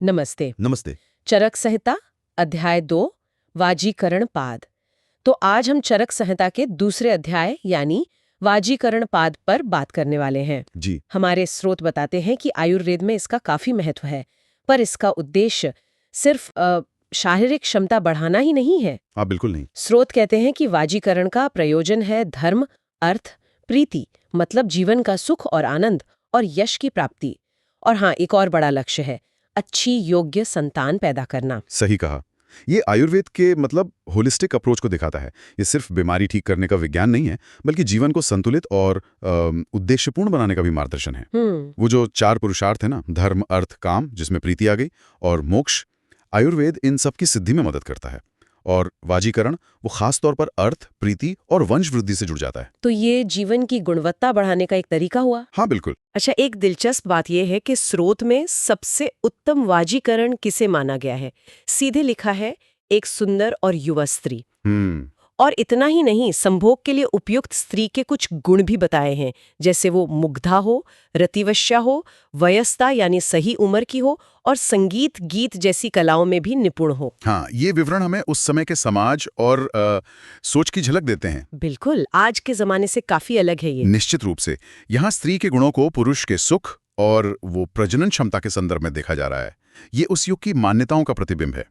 नमस्ते। नमस्ते। चरक संहिता अध्याय 2 वाजीकरण पाद। तो आज हम चरक संहिता के दूसरे अध्याय यानी वाजीकरण पाद पर बात करने वाले हैं। जी। हमारे स्रोत बताते हैं कि आयुर्वेद में इसका काफी महत्व है, पर इसका उद्देश्य सिर्फ शारीरिक क्षमता बढ़ाना ही नहीं है। हाँ, बिल्कुल नहीं। स्रोत कहते हैं कि वाजीकरण का प्रयोजन है धर्म, अर्थ, प्रीति, मतलब जीवन का सुख और आनंद और यश की प्राप्ति। और हाँ, एक और बड़ा लक्ष्य है, अच्छी योग्य संतान पैदा करना। सही कहा। ये आयुर्वेद के होलिस्टिक अप्रोच को दिखाता है। ये सिर्फ बीमारी ठीक करने का विज्ञान नहीं है, बल्कि जीवन को संतुलित और उद्देश्यपूर्ण बनाने का भी मार्गदर्शन है। वो जो 4 पुरुषार्थ है ना, धर्म, अर्थ, काम, जिसमें प्रीति आ गई, और मोक्ष, आयुर्वेद इन सब की सिद्धि में मदद करता है। और वाजीकरण वो खास तौर पर अर्थ, प्रीति और वंश वृद्धि से जुड़ जाता है। तो ये जीवन की गुणवत्ता बढ़ाने का एक तरीका हुआ। हाँ, बिल्कुल। अच्छा, एक दिलचस्प बात यह है कि स्रोत में सबसे उत्तम वाजीकरण किसे माना गया है। सीधे लिखा है, एक सुंदर और युवा स्त्री। और इतना ही नहीं, संभोग के लिए उपयुक्त स्त्री के कुछ गुण भी बताए हैं, जैसे वो मुग्धा हो, रतिवश्या हो, वयस्ता यानी सही उम्र की हो, और संगीत गीत जैसी कलाओं में भी निपुण हो। हाँ, ये विवरण हमें उस समय के समाज और सोच की झलक देते हैं। बिल्कुल, आज के जमाने से काफी अलग है ये। निश्चित रूप से। यहाँ स्त्री के गुणों को पुरुष के सुख और वो प्रजनन क्षमता के संदर्भ में देखा जा रहा है। ये उस युग की मान्यताओं का प्रतिबिंब है।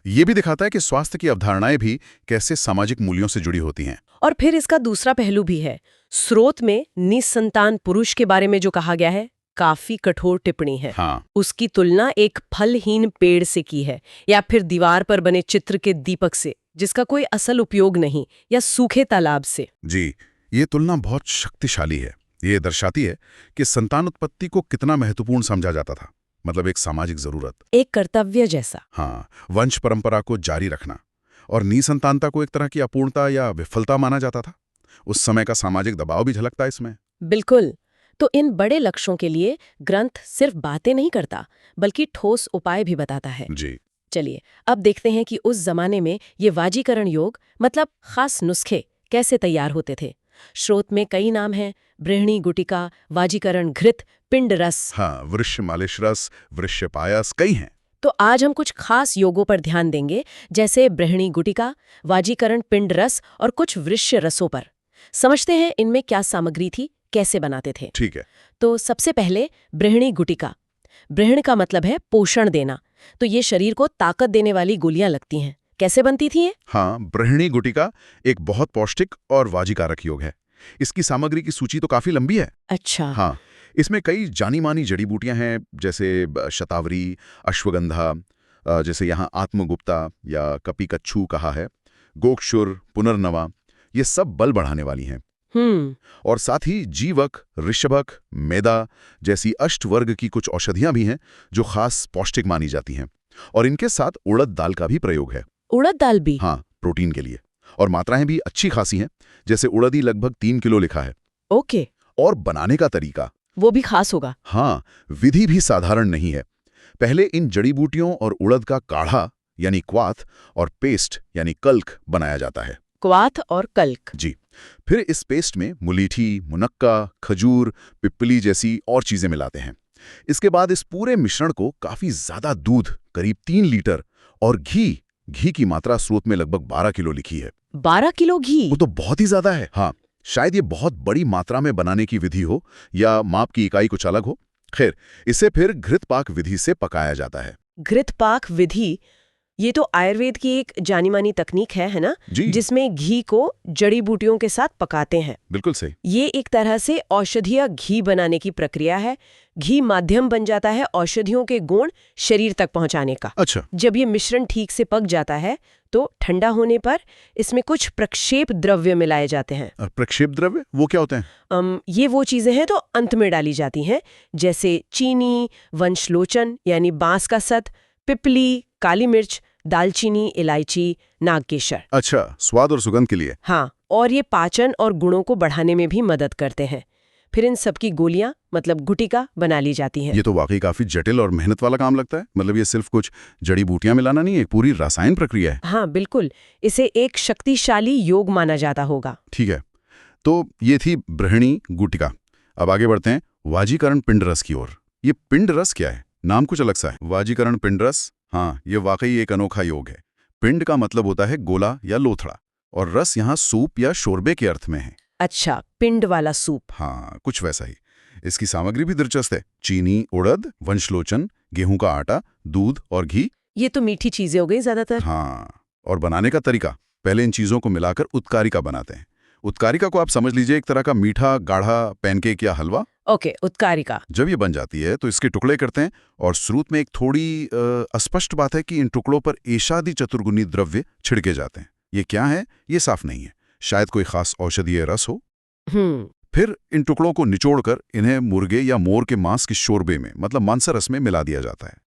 ये भी दिखाता है कि स्वास्थ्य की अवधारणाएं भी कैसे सामाजिक मूल्यों से जुड़ी होती हैं। और फिर इसका दूसरा पहलू भी है। स्रोत में निसंतान पुरुष के बारे में जो कहा गया है, काफी कठोर टिप्पणी है। हाँ। उसकी तुलना एक फलहीन पेड़ से की है, या फिर दीवार पर बने चित्र के दीपक से, जिसका कोई असल उपयोग नहीं, या सूखे तालाब से। जी, ये तुलना बहुत शक्तिशाली है। ये दर्शाती है कि संतान उत्पत्ति को कितना महत्वपूर्ण समझा जाता था, मतलब एक सामाजिक जरूरत, एक कर्तव्य जैसा। हाँ, वंश परंपरा को जारी रखना। और निसंतानता को एक तरह की अपूर्णता या विफलता माना जाता था। उस समय का सामाजिक दबाव भी झलकता इसमें। बिल्कुल। तो इन बड़े लक्ष्यों के लिए ग्रंथ सिर्फ बातें नहीं करता, बल्कि ठोस उपाय भी बताता है। जी। चलिए, अब देखते हैं कि उस जमाने में ये वाजीकरण योग, मतलब खास नुस्खे, कैसे तैयार होते थे। स्रोत में कई नाम हैं, बृहणी गुटिका, वाजीकरण घृत, पिंड रस। हाँ, वृक्ष मालिश रस, वृक्ष पायस, कई हैं। तो आज हम कुछ खास योगों पर ध्यान देंगे, जैसे बृहणी गुटिका, वाजीकरण पिंड रस और कुछ वृक्ष रसों पर। समझते हैं इनमें क्या सामग्री थी, कैसे बनाते थे। ठीक है। तो सबसे पहले बृहणी गुटिका। बृहण का मतलब है पोषण देना, तो ये शरीर को ताकत देने वाली गोलियां लगती हैं। कैसे बनती थी ये? हाँ, बृहणी गुटिका एक बहुत पौष्टिक और वाजीकारक योग है। इसकी सामग्री की सूची तो काफी लंबी है। अच्छा। हाँ, इसमें कई जानी मानी जड़ी बूटियां हैं, जैसे शतावरी, अश्वगंधा, जैसे यहाँ आत्मगुप्ता या कपीकच्छू कहा है, गोक्षुर, पुनर्नवा, ये सब बल बढ़ाने वाली हैं। और साथ ही जीवक, ऋषभक, मेदा जैसी अष्टवर्ग की कुछ औषधियां भी हैं जो खास पौष्टिक मानी जाती हैं। और इनके साथ उड़द दाल का भी प्रयोग है। उड़द दाल भी? हाँ, प्रोटीन के लिए। और मात्राएं भी अच्छी खासी हैं, जैसे उड़दी लगभग 3 किलो लिखा है। ओके। और बनाने का तरीका वो भी खास होगा। हाँ, विधि भी साधारण नहीं है। पहले इन जड़ी बूटियों और उड़द का काढ़ा यानी क्वाथ और पेस्ट यानी कल्क बनाया जाता है। क्वाथ और कल्क। जी। फिर इस पेस्ट में मुलीठी, मुनक्का, खजूर, पिप्पली जैसी और चीजें मिलाते हैं। इसके बाद इस पूरे मिश्रण को काफी ज्यादा दूध, करीब 3 लीटर, और घी की मात्रा स्रोत में लगभग 12 किलो लिखी है। 12 किलो घी? वो तो बहुत ही ज्यादा है। हाँ, शायद ये बहुत बड़ी मात्रा में बनाने की विधि हो या माप की इकाई कुछ अलग हो। खैर, इसे फिर घृतपाक विधि से पकाया जाता है। घृतपाक विधि, ये तो आयुर्वेद की एक जानी मानी तकनीक है ना? जी। जिसमें घी को जड़ी बूटियों के साथ पकाते हैं। बिल्कुल सही। ये एक तरह से औषधीय घी बनाने की प्रक्रिया है। घी माध्यम बन जाता है औषधियों के गुण शरीर तक पहुंचाने का। अच्छा। जब ये मिश्रण ठीक से पक जाता है तो ठंडा होने पर इसमें कुछ प्रक्षेप द्रव्य मिलाए जाते हैं। प्रक्षेप द्रव्य वो क्या होते हैं? ये वो चीजें हैं तो अंत में डाली जाती हैं, जैसे चीनी, वंशलोचन यानी बांस का सत, पिपली, काली मिर्च, दालचीनी, इलायची, नागकेशर। अच्छा, स्वाद और सुगंध के लिए। हाँ, और ये पाचन और गुणों को बढ़ाने में भी मदद करते हैं। फिर इन सबकी गोलियां, मतलब गुटिका, बना ली जाती हैं। ये तो वाकई काफी जटिल और मेहनत वाला काम लगता है। मतलब ये सिर्फ कुछ जड़ी बूटियां मिलाना नहीं है, एक पूरी रसायन प्रक्रिया है। हाँ बिल्कुल, इसे एक शक्तिशाली योग माना जाता होगा। ठीक है, तो ये थी बृहणी गुटिका। अब आगे बढ़ते हैं वाजीकरण पिंड रस की ओर। ये पिंड रस क्या है? नाम कुछ अलग सा है, वाजीकरण पिंड रस। हाँ, ये वाकई एक अनोखा योग है। पिंड का मतलब होता है गोला या लोथड़ा, और रस यहाँ सूप या शोरबे के अर्थ में है। अच्छा, पिंड वाला सूप। हाँ, कुछ वैसा ही। इसकी सामग्री भी दिलचस्प है। चीनी, उड़द, वंशलोचन, गेहूं का आटा, दूध और घी। ये तो मीठी चीजें हो गई ज्यादातर। हाँ, और बनाने का तरीका, पहले इन चीजों को मिलाकर उत्कारिका बनाते हैं। उत्कारिका को आप समझ लीजिए एक तरह का मीठा गाढ़ा पैनकेक या हलवा। ओके, उत्कारिका। जब ये बन जाती है तो इसके टुकड़े करते हैं, और स्रोत में एक थोड़ी अस्पष्ट बात है कि इन टुकड़ों पर एषादि चतुर्गुणी द्रव्य छिड़के जाते हैं। ये क्या है, ये साफ नहीं है। शायद कोई खास औषधीय रस हो। फिर इन टुकड़ों को निचोड़कर इन्हें मुर्गे या मोर के मांस के शोरबे में, मतलब मांसरस में मिला दिया जाता है।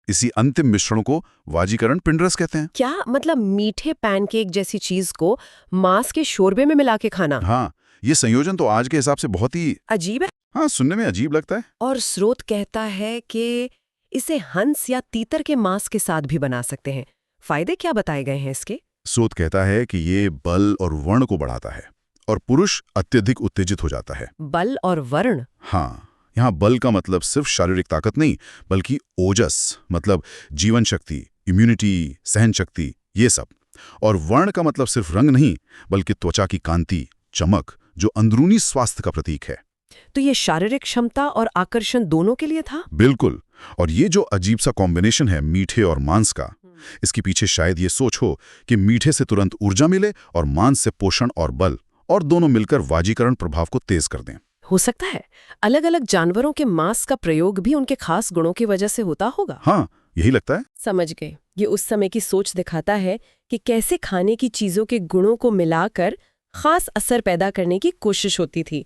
इसी अंतिम मिश्रण को वाजीकरण पिंडरस कहते हैं। क्या मतलब मीठे पैनकेक जैसी चीज को मांस के शोरबे में मिला के खाना? हाँ, ये संयोजन तो आज के हिसाब से बहुत ही अजीब है। हाँ, सुनने में अजीब लगता है। और स्रोत कहता है कि इसे हंस या तीतर के मांस के साथ भी बना सकते हैं। फायदे क्या बताए गए हैं इसके? स्रोत कहता है कि ये बल और वर्ण को बढ़ाता है, और पुरुष अत्यधिक उत्तेजित हो जाता है। बल और वर्ण? हाँ, यहाँ बल का मतलब सिर्फ शारीरिक ताकत नहीं, बल्कि ओजस, मतलब जीवन शक्ति, इम्यूनिटी, सहन शक्ति, ये सब। और वर्ण का मतलब सिर्फ रंग नहीं, बल्कि त्वचा की कांति, चमक, जो अंदरूनी स्वास्थ्य का प्रतीक है। तो ये शारीरिक क्षमता और आकर्षण दोनों के लिए था? बिल्कुल। और ये जो अजीब सा कॉम्बिनेशन है मीठे और मांस का, इसके पीछे शायद ये सोच हो कि मीठे से तुरंत ऊर्जा मिले और मांस से पोषण और बल, और दोनों मिलकर वाजीकरण प्रभाव को तेज कर दें। हो सकता है अलग अलग जानवरों के मांस का प्रयोग भी उनके खास गुणों की वजह से होता होगा। हाँ, यही लगता है। समझ गए। ये उस समय की सोच दिखाता है कि कैसे खाने की चीजों के गुणों को मिलाकर खास असर पैदा करने की कोशिश होती थी।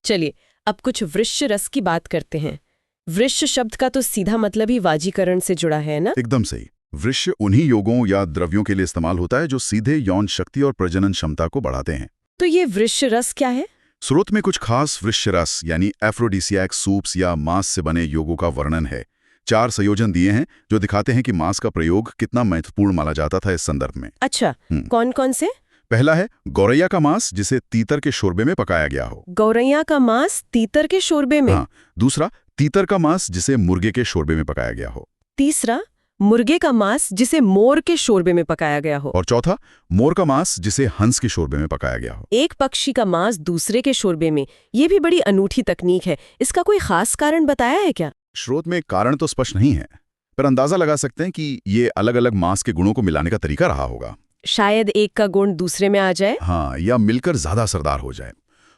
चलिए अब कुछ वृक्ष रस की बात करते हैं। वृक्ष शब्द का तो सीधा मतलब ही वाजीकरण से जुड़ा है ना? एकदम सही। वृक्ष उन्हीं योगों या द्रव्यों के लिए इस्तेमाल होता है जो सीधे यौन शक्ति और प्रजनन क्षमता को बढ़ाते हैं। तो ये वृक्ष रस क्या है? स्रोत में कुछ खास वृक्ष रस यानी एफ्रोडिसियाक सूप्स या मांस से बने योगों का वर्णन है। 4 संयोजन दिए हैं जो दिखाते हैं कि मांस का प्रयोग कितना महत्वपूर्ण माना जाता था इस संदर्भ में। अच्छा, कौन कौन से? पहला है गौरैया का मांस, जिसे तीतर के शोरबे में पकाया गया हो। गौरैया का मांस तीतर के शोरबे में? हाँ। दूसरा, तीतर का मांस जिसे मुर्गे के शोरबे में पकाया गया हो। तीसरा, मुर्गे का मांस जिसे मोर के शोरबे में पकाया गया हो। और चौथा, मोर का मांस जिसे हंस के शोरबे में पकाया गया हो। एक पक्षी का मांस दूसरे के शोरबे में, ये भी बड़ी अनूठी तकनीक है। इसका कोई खास कारण बताया है क्या? स्रोत में कारण तो स्पष्ट नहीं है, पर अंदाजा लगा सकते हैं कि ये अलग अलग मांस के गुणों को मिलाने का तरीका रहा होगा। शायद एक का गुण दूसरे में आ जाए। हाँ, या मिलकर ज्यादा असरदार हो जाए।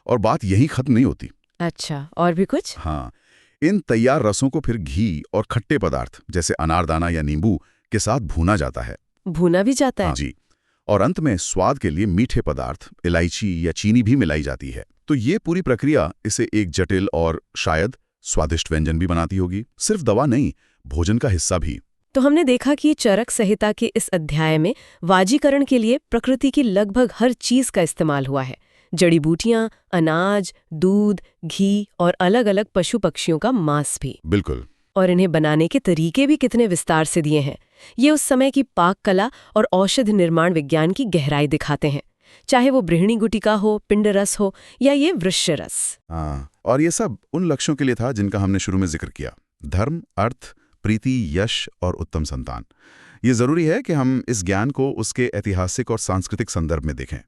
और बात यही खत्म नहीं होती। अच्छा, और भी कुछ? हाँ, इन तैयार रसों को फिर घी और खट्टे पदार्थ जैसे अनारदाना या नींबू के साथ भूना जाता है। भूना भी जाता है? हाँ जी। और अंत में स्वाद के लिए मीठे पदार्थ, इलायची या चीनी भी मिलाई जाती है। तो ये पूरी प्रक्रिया इसे एक जटिल और शायद स्वादिष्ट व्यंजन भी बनाती होगी। सिर्फ दवा नहीं, भोजन का हिस्सा भी। तो हमने देखा कि चरक संहिता के इस अध्याय में वाजीकरण के लिए प्रकृति की लगभग हर चीज का इस्तेमाल हुआ है। जड़ी बूटियां, अनाज, दूध, घी और अलग अलग पशु पक्षियों का मांस भी। बिल्कुल। और इन्हें बनाने के तरीके भी कितने विस्तार से दिए हैं। ये उस समय की पाक कला और औषध निर्माण विज्ञान की गहराई दिखाते हैं, चाहे वो बृहणी गुटिका हो, पिंड रस हो या ये वृक्ष रस। हाँ, और ये सब उन लक्ष्यों के लिए था जिनका हमने शुरू में जिक्र किया। धर्म, अर्थ, प्रीति, यश और उत्तम संतान। ये जरूरी है कि हम इस ज्ञान को उसके ऐतिहासिक और सांस्कृतिक संदर्भ में देखें।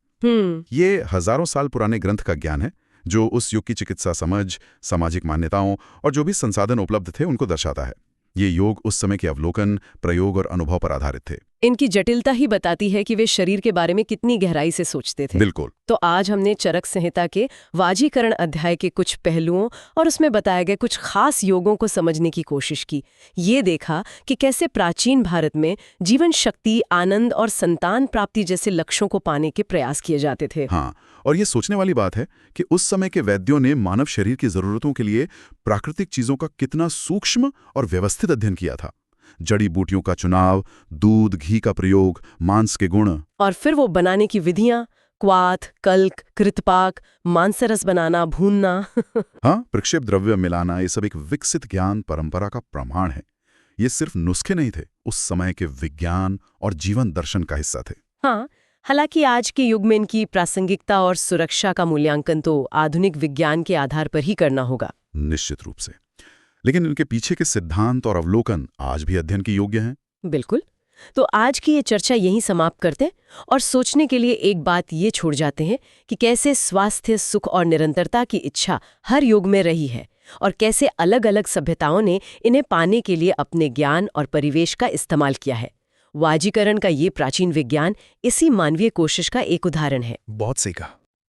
ये हजारों साल पुराने ग्रंथ का ज्ञान है जो उस युग की चिकित्सा समझ, सामाजिक मान्यताओं और जो भी संसाधन उपलब्ध थे उनको दर्शाता है। ये योग उस समय के अवलोकन, प्रयोग और अनुभव पर आधारित थे। इनकी जटिलता ही बताती है कि वे शरीर के बारे में कितनी गहराई से सोचते थे। बिल्कुल। तो आज हमने चरक संहिता के वाजीकरण अध्याय के कुछ पहलुओं और उसमें बताए गए कुछ खास योगों को समझने की कोशिश की। ये देखा कि कैसे प्राचीन भारत में जीवन शक्ति, आनंद और संतान प्राप्ति जैसे लक्ष्यों को पाने के प्रयास किए जाते थे। हाँ, और ये सोचने वाली बात है कि उस समय के वैद्यों ने मानव शरीर की जरूरतों के लिए प्राकृतिक चीजों का कितना सूक्ष्म और व्यवस्थित अध्ययन किया था। जड़ी बूटियों का चुनाव, दूध, घी का प्रयोग, मांस के गुण, और फिर वो बनाने की विधियां, क्वाथ, कल्क, कृतपाक, मांसरस बनाना, भूनना। हाँ, प्रक्षेप द्रव्य मिलाना, ये सब एक विकसित ज्ञान परंपरा का प्रमाण है। ये सिर्फ नुस्खे नहीं थे, उस समय के विज्ञान और जीवन दर्शन का हिस्सा थे। हाँ, हालांकि आज के युग में इनकी प्रासंगिकता और सुरक्षा का मूल्यांकन तो आधुनिक विज्ञान के आधार पर ही करना होगा। निश्चित रूप से। लेकिन इनके पीछे के सिद्धांत और अवलोकन आज भी अध्ययन के योग्य हैं। बिल्कुल। तो आज की ये चर्चा यहीं समाप्त करते हैं और सोचने के लिए एक बात ये छोड़ जाते हैं कि कैसे स्वास्थ्य, सुख और निरंतरता की इच्छा हर युग में रही है और कैसे अलग अलग सभ्यताओं ने इन्हें पाने के लिए अपने ज्ञान और परिवेश का इस्तेमाल किया है। वाजीकरण का ये प्राचीन विज्ञान इसी मानवीय कोशिश का एक उदाहरण है। बहुत सही कहा।